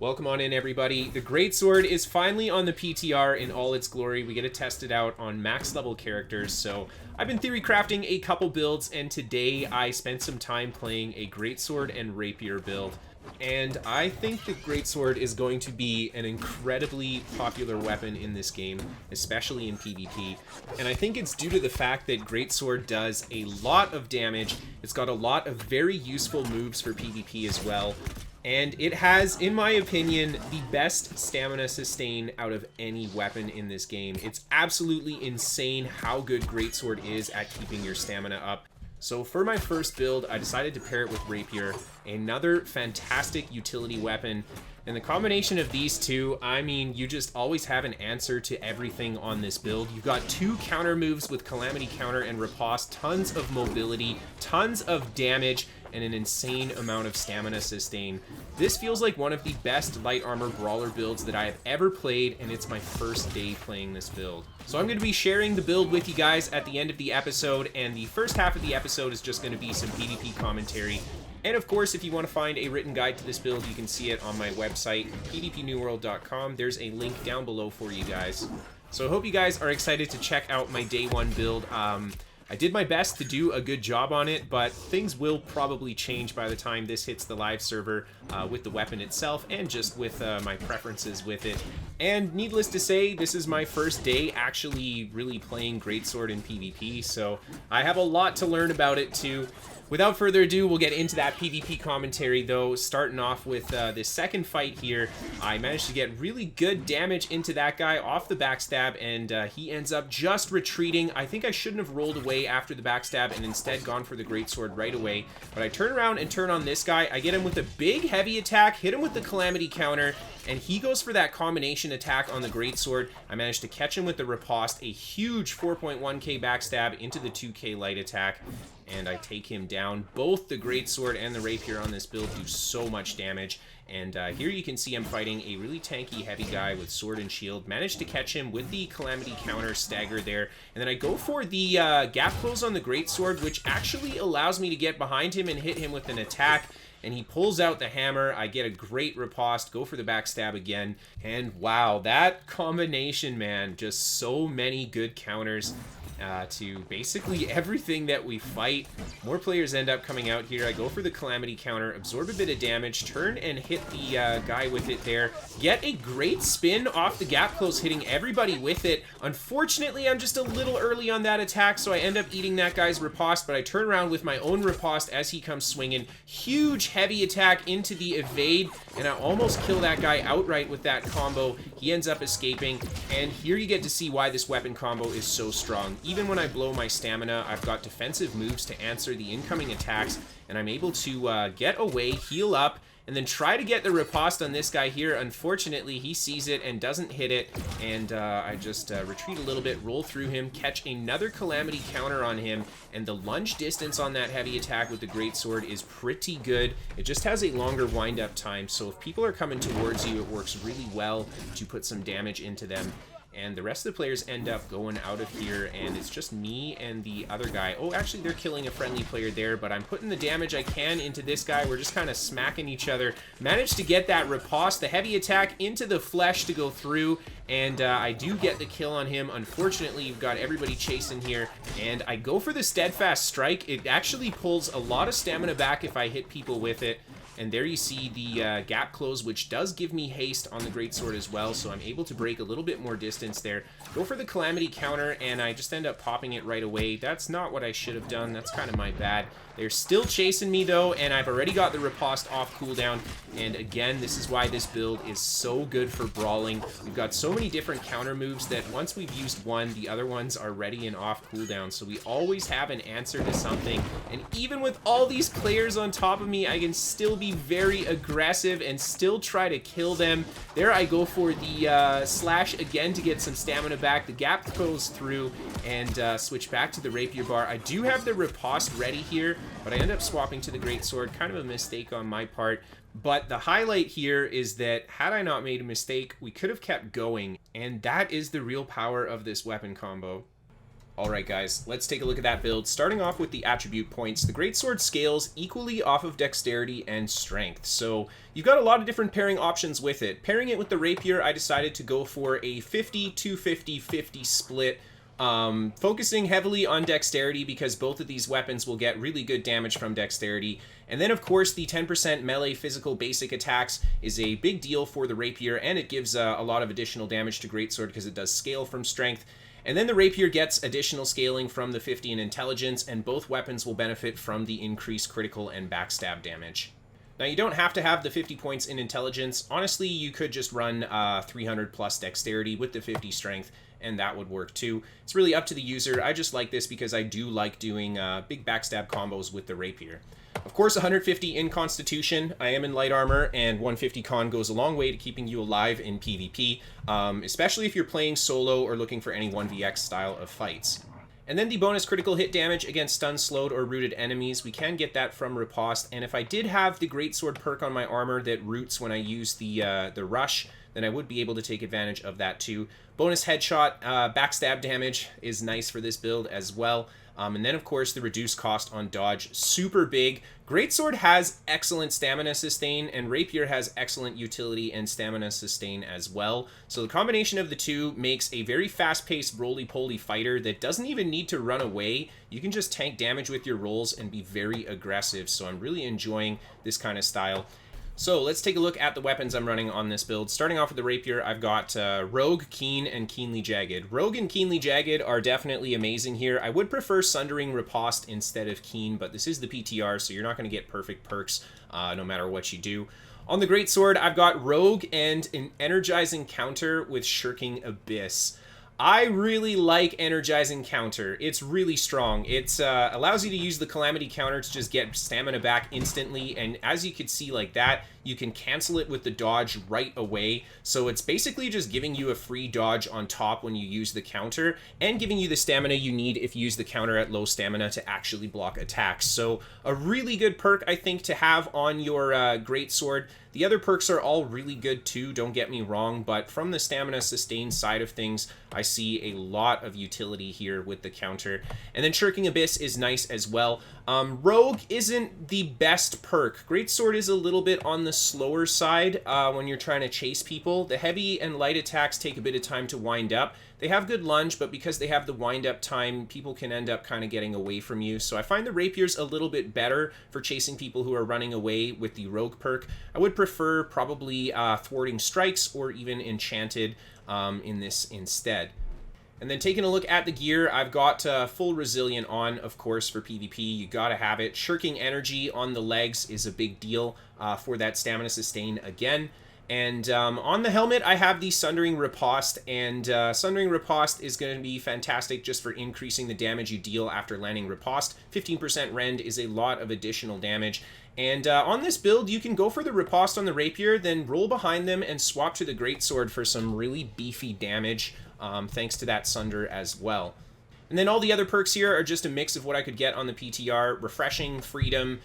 Welcome on in, everybody. The Greatsword is finally on the PTR in all its glory. We get to test it out on max level characters. So I've been theory crafting a couple builds, and today I spent some time playing a Greatsword and Rapier build. And I think the Greatsword is going to be an incredibly popular weapon in this game, especially in PvP. And I think it's due to the fact that Greatsword does a lot of damage. It's got a lot of very useful moves for PvP as well. And it has, in my opinion, the best stamina sustain out of any weapon in this game. It's absolutely insane how good Greatsword is at keeping your stamina up. So for my first build, I decided to pair it with Rapier, another fantastic utility weapon. And the combination of these two, I mean, you just always have an answer to everything on this build. You've got two counter moves with Calamity Counter and Riposte, tons of mobility, tons of damage, and an insane amount of stamina sustain. This feels like one of the best light armor brawler builds that I have ever played, and it's my first day playing this build. So I'm going to be sharing the build with you guys at the end of the episode, and the first half of the episode is just going to be some PvP commentary. And of course, if you want to find a written guide to this build, you can see it on my website, pvpnewworld.com. There's a link down below for you guys. So I hope you guys are excited to check out my day one build. I did my best to do a good job on it, but things will probably change by the time this hits the live server with the weapon itself and just with my preferences with it. And needless to say, this is my first day actually really playing Greatsword in PvP, so I have a lot to learn about it too. Without further ado, we'll get into that PvP commentary, though, starting off with this second fight here. I managed to get really good damage into that guy off the backstab, and he ends up just retreating. I think I shouldn't have rolled away after the backstab and instead gone for the Greatsword right away. But I turn around and turn on this guy. I get him with a big heavy attack, hit him with the Calamity Counter, and he goes for that combination attack on the Greatsword. I managed to catch him with the Riposte, a huge 4.1k backstab into the 2k light attack, and I take him down. Both the Greatsword and the Rapier on this build do so much damage, and here you can see I'm fighting a really tanky heavy guy with sword and shield. Managed to catch him with the Calamity Counter stagger there, and then I go for the gap close on the Greatsword, which actually allows me to get behind him and hit him with an attack. And he pulls out the hammer. I get a great riposte, go for the backstab again, and wow, that combination, man, just so many good counters to basically everything that we fight. More players end up coming out here. I go for the Calamity Counter, absorb a bit of damage, turn and hit the guy with it there. Get a great spin off the gap close, hitting everybody with it. Unfortunately, I'm just a little early on that attack, so I end up eating that guy's riposte, but I turn around with my own riposte as he comes swinging. Huge heavy attack into the evade, and I almost kill that guy outright with that combo. He ends up escaping, and here you get to see why this weapon combo is so strong. Even when I blow my stamina, I've got defensive moves to answer the incoming attacks, and I'm able to get away, heal up, and then try to get the riposte on this guy here. Unfortunately, he sees it and doesn't hit it, and I just retreat a little bit, roll through him, catch another Calamity Counter on him, and the lunge distance on that heavy attack with the Greatsword is pretty good. It just has a longer wind-up time, so if people are coming towards you, it works really well to put some damage into them. And the rest of the players end up going out of here, and it's just me and the other guy. Oh, actually, they're killing a friendly player there, but I'm putting the damage I can into this guy. We're just kind of smacking each other. Managed to get that riposte, the heavy attack into the flesh to go through, and I do get the kill on him. Unfortunately, you've got everybody chasing here, and I go for the Steadfast Strike. It actually pulls a lot of stamina back if I hit people with it. And there you see the gap close, which does give me haste on the Greatsword as well, so I'm able to break a little bit more distance there. Go for the Calamity Counter, and I just end up popping it right away. That's not what I should have done. That's kind of my bad. They're still chasing me, though, and I've already got the riposte off cooldown. And again, this is why this build is so good for brawling. We've got so many different counter moves that once we've used one, the other ones are ready and off cooldown. So we always have an answer to something. And even with all these players on top of me, I can still be very aggressive and still try to kill them. There I go for the slash again to get some stamina back. The gap goes through, and switch back to the Rapier bar. I do have the riposte ready here, but I end up swapping to the Greatsword. Kind of a mistake on my part. But the highlight here is that had I not made a mistake, we could have kept going. And that is the real power of this weapon combo. Alright guys, let's take a look at that build. Starting off with the attribute points, the Greatsword scales equally off of dexterity and strength, so you've got a lot of different pairing options with it. Pairing it with the rapier, I decided to go for a 50-50-50 split, focusing heavily on dexterity because both of these weapons will get really good damage from dexterity. And then of course the 10% melee physical basic attacks is a big deal for the rapier, and it gives a lot of additional damage to Greatsword because it does scale from strength. And then the rapier gets additional scaling from the 50 in intelligence, and both weapons will benefit from the increased critical and backstab damage. Now, you don't have to have the 50 points in intelligence. Honestly, you could just run 300 plus dexterity with the 50 strength, and that would work too. It's really up to the user. I just like this because I do like doing big backstab combos with the rapier. Of course, 150 in Constitution. I am in light armor, and 150 con goes a long way to keeping you alive in PvP, especially if you're playing solo or looking for any 1vx style of fights. And then the bonus critical hit damage against stun, slowed, or rooted enemies. We can get that from Riposte, and if I did have the Greatsword perk on my armor that roots when I use the rush, then I would be able to take advantage of that too. Bonus headshot, backstab damage is nice for this build as well. And then, of course, the reduced cost on dodge, super big. Greatsword has excellent stamina sustain, and Rapier has excellent utility and stamina sustain as well. So the combination of the two makes a very fast-paced, roly-poly fighter that doesn't even need to run away. You can just tank damage with your rolls and be very aggressive, so I'm really enjoying this kind of style. So let's take a look at the weapons I'm running on this build. Starting off with the Rapier, I've got Rogue, Keen, and Keenly Jagged. Rogue and Keenly Jagged are definitely amazing here. I would prefer Sundering Riposte instead of Keen, but this is the PTR, so you're not going to get perfect perks no matter what you do. On the Greatsword, I've got Rogue and an Energizing Counter with Shirking Abyss. I really like Energizing Counter. It's really strong. It allows you to use the Calamity Counter to just get stamina back instantly, and as you can see like that, you can cancel it with the dodge right away. So it's basically just giving you a free dodge on top when you use the counter, and giving you the stamina you need if you use the counter at low stamina to actually block attacks. So a really good perk, I think, to have on your Greatsword. The other perks are all really good too, don't get me wrong, but from the stamina sustain side of things, I see a lot of utility here with the counter. And then Shirking Abyss is nice as well. Rogue isn't the best perk. Greatsword is a little bit on the slower side when you're trying to chase people. The heavy and light attacks take a bit of time to wind up. They have good lunge, but because they have the wind-up time, people can end up kind of getting away from you. So I find the Rapier's a little bit better for chasing people who are running away with the Rogue perk. I would prefer probably Thwarting Strikes or even Enchanted in this instead. And then taking a look at the gear, I've got full Resilient on, of course, for PvP. You gotta have it. Shirking Energy on the legs is a big deal for that stamina sustain again. And on the helmet, I have the Sundering Riposte, and Sundering Riposte is going to be fantastic just for increasing the damage you deal after landing Riposte. 15% rend is a lot of additional damage. And on this build, you can go for the Riposte on the Rapier, then roll behind them and swap to the Greatsword for some really beefy damage, thanks to that Sunder as well. And then all the other perks here are just a mix of what I could get on the PTR: Refreshing, Freedom.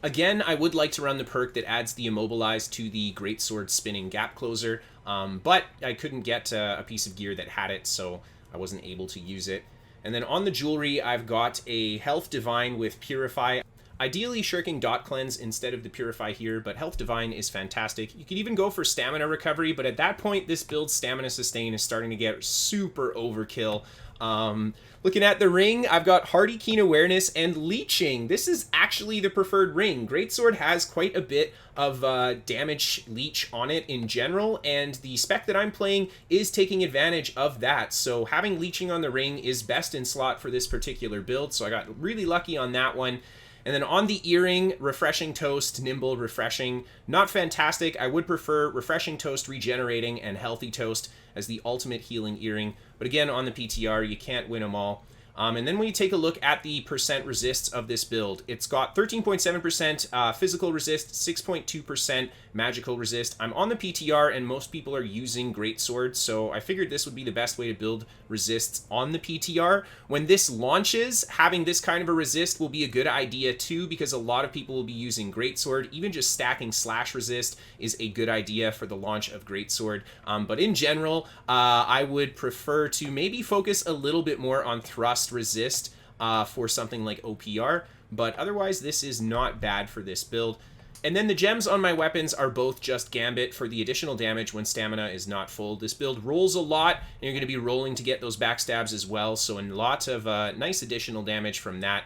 Again, I would like to run the perk that adds the Immobilize to the Greatsword Spinning Gap Closer, but I couldn't get a piece of gear that had it, so I wasn't able to use it. And then on the jewelry, I've got a Health Divine with Purify. Ideally Shirking Dot Cleanse instead of the Purify here, but Health Divine is fantastic. You could even go for Stamina Recovery, but at that point, this build's Stamina Sustain is starting to get super overkill. Looking at the ring, I've got Hardy, Keen Awareness, and Leeching. This is actually the preferred ring. Greatsword has quite a bit of damage leech on it in general, and the spec that I'm playing is taking advantage of that. So having Leeching on the ring is best in slot for this particular build, so I got really lucky on that one. And then on the earring, Refreshing Toast, Nimble, Refreshing. Not fantastic. I would prefer Refreshing Toast, Regenerating, and Healthy Toast as the ultimate healing earring. But again, on the PTR, you can't win them all. And then when you take a look at the percent resists of this build, it's got 13.7% physical resist, 6.2% magical resist. I'm on the PTR, and most people are using Greatsword, so I figured this would be the best way to build resists on the PTR. When this launches, having this kind of a resist will be a good idea too, because a lot of people will be using Greatsword. Even just stacking slash resist is a good idea for the launch of Greatsword. But in general, I would prefer to maybe focus a little bit more on thrust must resist for something like OPR, but otherwise this is not bad for this build. And then the gems on my weapons are both just Gambit for the additional damage when stamina is not full. This build rolls a lot, and you're going to be rolling to get those backstabs as well, so a lot of nice additional damage from that.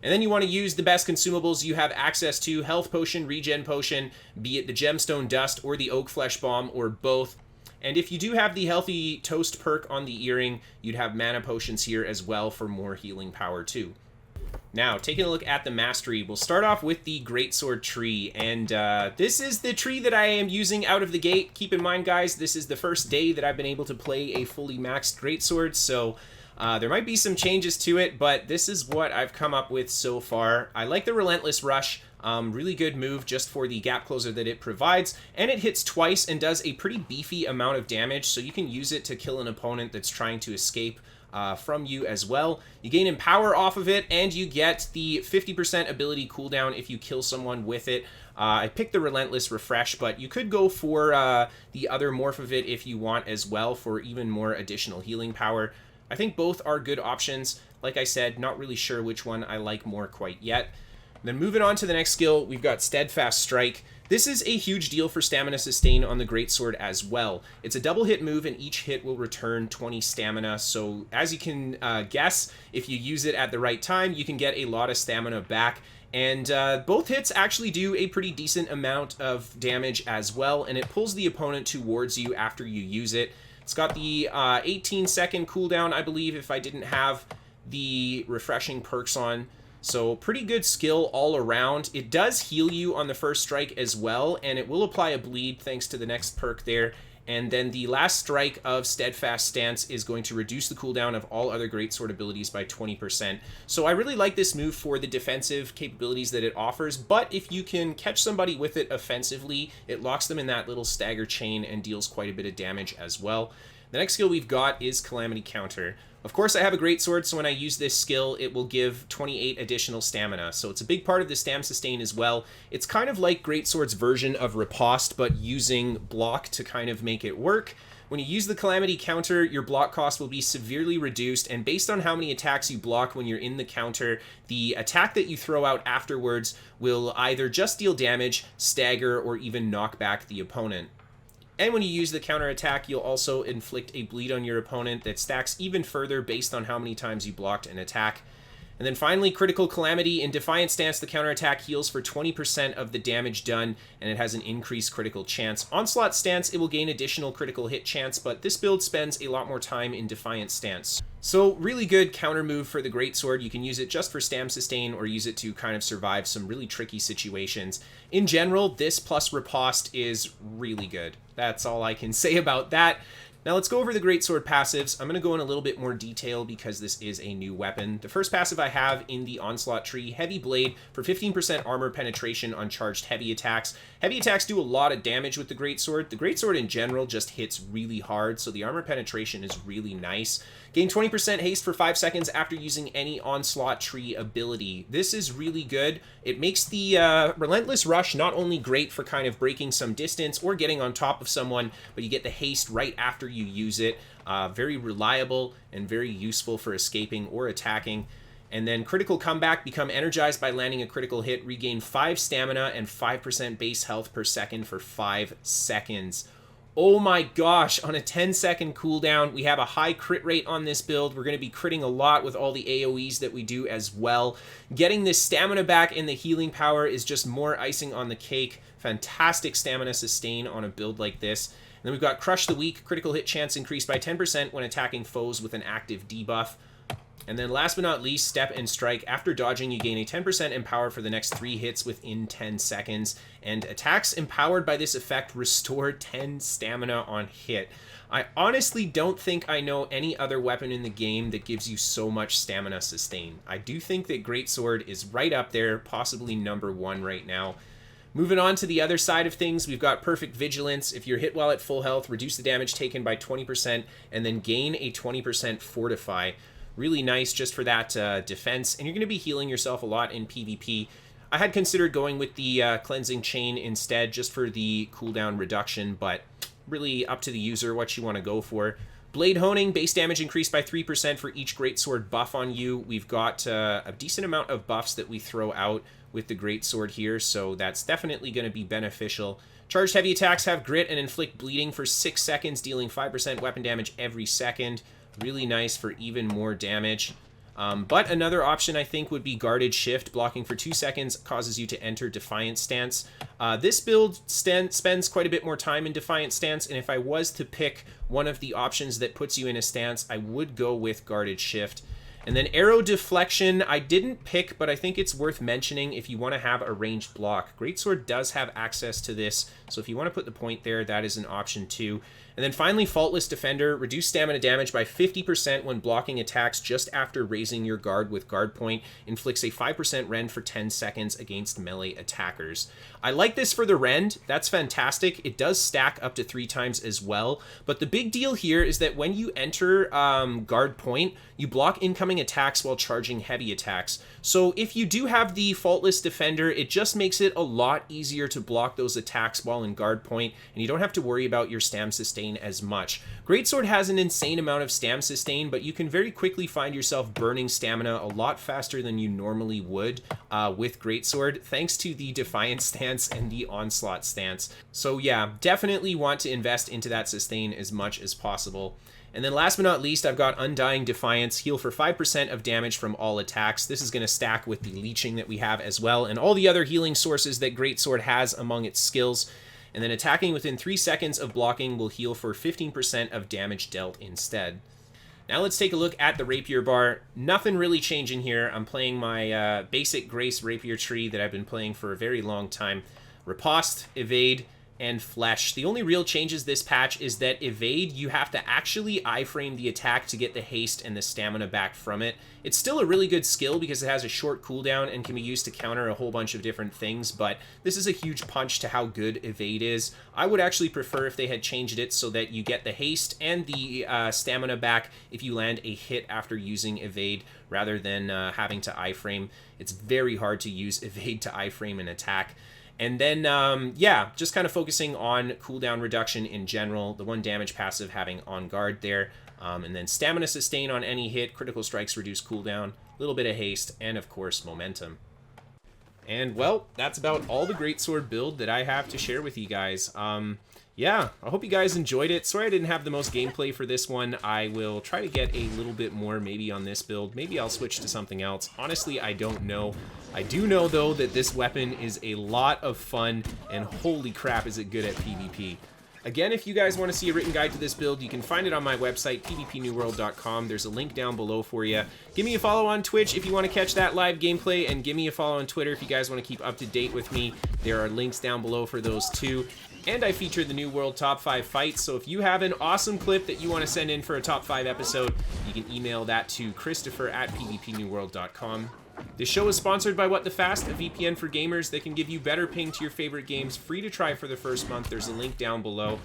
And then you want to use the best consumables you have access to: health potion, regen potion, be it the gemstone dust or the oak flesh bomb, or both. And if you do have the healthy toast perk on the earring, you'd have mana potions here as well for more healing power too. Now, taking a look at the mastery, we'll start off with the Greatsword tree, and this is the tree that I am using out of the gate. Keep in mind, guys, this is the first day that I've been able to play a fully maxed Greatsword, so there might be some changes to it, but this is what I've come up with so far. I like the Relentless Rush. Really good move just for the gap closer that it provides, and it hits twice and does a pretty beefy amount of damage, so you can use it to kill an opponent that's trying to escape from you as well. You gain Empower off of it, and you get the 50% ability cooldown if you kill someone with it. I picked the Relentless Refresh, but you could go for the other morph of it if you want as well for even more additional healing power. I think both are good options. Like I said, not really sure which one I like more quite yet. Then moving on to the next skill, we've got Steadfast Strike. This is a huge deal for stamina sustain on the Greatsword as well. It's a double hit move, and each hit will return 20 stamina, so as you can guess, if you use it at the right time, you can get a lot of stamina back. And both hits actually do a pretty decent amount of damage as well, and it pulls the opponent towards you after you use it. It's got the 18-second cooldown, I believe, if I didn't have the refreshing perks on. So pretty good skill all around. It does heal you on the first strike as well, and it will apply a bleed thanks to the next perk there. And then the last strike of Steadfast Stance is going to reduce the cooldown of all other Greatsword abilities by 20%. So I really like this move for the defensive capabilities that it offers, but if you can catch somebody with it offensively, it locks them in that little stagger chain and deals quite a bit of damage as well. The next skill we've got is Calamity Counter. Of course, I have a Greatsword, so when I use this skill, it will give 28 additional stamina. So it's a big part of the stam sustain as well. It's kind of like Greatsword's version of Riposte, but using block to kind of make it work. When you use the Calamity Counter, your block cost will be severely reduced, and based on how many attacks you block when you're in the counter, the attack that you throw out afterwards will either just deal damage, stagger, or even knock back the opponent. And when you use the counterattack, you'll also inflict a bleed on your opponent that stacks even further based on how many times you blocked an attack. And then finally, Critical Calamity. In Defiant Stance, the counterattack heals for 20% of the damage done, and it has an increased critical chance. Onslaught Stance, it will gain additional critical hit chance, but this build spends a lot more time in Defiant Stance. So really good counter move for the Greatsword. You can use it just for stam sustain or use it to kind of survive some really tricky situations. In general, this plus Riposte is really good. That's all I can say about that. Now let's go over the Greatsword passives. I'm going to go in a little bit more detail because this is a new weapon. The first passive I have in the Onslaught tree, Heavy Blade, for 15% armor penetration on charged heavy attacks. Heavy attacks do a lot of damage with the Greatsword. The Greatsword in general just hits really hard, so the armor penetration is really nice. Gain 20% haste for 5 seconds after using any Onslaught tree ability. This is really good. It makes the Relentless Rush not only great for kind of breaking some distance or getting on top of someone, but you get the haste right after you use it. Very reliable and very useful for escaping or attacking. And then Critical Comeback, become energized by landing a critical hit, regain 5 stamina and 5% base health per second for 5 seconds. Oh my gosh, on a 10-second cooldown, we have a high crit rate on this build. We're going to be critting a lot with all the AoEs that we do as well. Getting this stamina back and the healing power is just more icing on the cake. Fantastic stamina sustain on a build like this. And then we've got Crush the Weak, critical hit chance increased by 10% when attacking foes with an active debuff. And then last but not least, Step and Strike. After dodging, you gain a 10% empower for the next 3 hits within 10 seconds. And attacks empowered by this effect restore 10 stamina on hit. I honestly don't think I know any other weapon in the game that gives you so much stamina sustain. I do think that Greatsword is right up there, possibly #1 right now. Moving on to the other side of things, we've got Perfect Vigilance. If you're hit while at full health, reduce the damage taken by 20% and then gain a 20% Fortify. Really nice just for that defense, and you're going to be healing yourself a lot in PvP. I had considered going with the Cleansing Chain instead just for the cooldown reduction, but really up to the user what you want to go for. Blade Honing, base damage increased by 3% for each Greatsword buff on you. We've got a decent amount of buffs that we throw out with the Greatsword here, so that's definitely going to be beneficial. Charged heavy attacks have grit and inflict bleeding for 6 seconds, dealing 5% weapon damage every second. Really nice for even more damage. But another option, I think, would be Guarded Shift. Blocking for 2 seconds causes you to enter Defiant Stance. This build spends quite a bit more time in Defiant Stance, and if I was to pick one of the options that puts you in a stance, I would go with Guarded Shift. And then Arrow Deflection, I didn't pick, but I think it's worth mentioning if you want to have a ranged block. Greatsword does have access to this, so if you want to put the point there, that is an option too. And then finally, Faultless Defender, reduce stamina damage by 50% when blocking attacks just after raising your guard with guard point, inflicts a 5% rend for 10 seconds against melee attackers. I like this for the rend, that's fantastic. It does stack up to 3 times as well, but the big deal here is that when you enter guard point, you block incoming attacks while charging heavy attacks. So if you do have the Faultless Defender, it just makes it a lot easier to block those attacks while in guard point, and you don't have to worry about your stam sustain as much. Greatsword has an insane amount of stam sustain, but you can very quickly find yourself burning stamina a lot faster than you normally would with Greatsword, thanks to the Defiant stance and the Onslaught stance. So yeah, definitely want to invest into that sustain as much as possible. And then last but not least, I've got Undying Defiance, heal for 5% of damage from all attacks. This is going to stack with the leeching that we have as well, and all the other healing sources that Greatsword has among its skills. And then attacking within 3 seconds of blocking will heal for 15% of damage dealt instead. Now let's take a look at the Rapier bar. Nothing really changing here. I'm playing my basic Grace Rapier tree that I've been playing for a very long time. Riposte, Evade, and Flesh. The only real changes this patch is that Evade, you have to actually iframe the attack to get the haste and the stamina back from it. It's still a really good skill because it has a short cooldown and can be used to counter a whole bunch of different things, but this is a huge punch to how good Evade is. I would actually prefer if they had changed it so that you get the haste and the stamina back if you land a hit after using Evade, rather than having to iframe. It's very hard to use Evade to iframe an attack. And then, yeah, just kind of focusing on cooldown reduction in general, the 1 damage passive having On Guard there, and then stamina sustain on any hit, critical strikes reduce cooldown, a little bit of haste, and of course, momentum. And, well, that's about all the Greatsword build that I have to share with you guys. Yeah, I hope you guys enjoyed it. Sorry I didn't have the most gameplay for this one. I will try to get a little bit more maybe on this build. Maybe I'll switch to something else. Honestly, I don't know. I do know, though, that this weapon is a lot of fun, and holy crap is it good at PvP. Again, if you guys want to see a written guide to this build, you can find it on my website, pvpnewworld.com. There's a link down below for you. Give me a follow on Twitch if you want to catch that live gameplay, and give me a follow on Twitter if you guys want to keep up to date with me. There are links down below for those too. And I feature the New World Top 5 fights, so if you have an awesome clip that you want to send in for a Top 5 episode, you can email that to Kristofer@pvpnewworld.com. This show is sponsored by What the Fast, a VPN for gamers that can give you better ping to your favorite games, free to try for the first month. There's a link down below.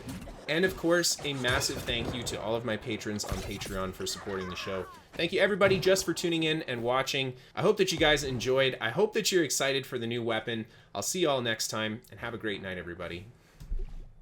And of course, a massive thank you to all of my patrons on Patreon for supporting the show. Thank you everybody just for tuning in and watching. I hope that you guys enjoyed. I hope that you're excited for the new weapon. I'll see you all next time, and have a great night, everybody.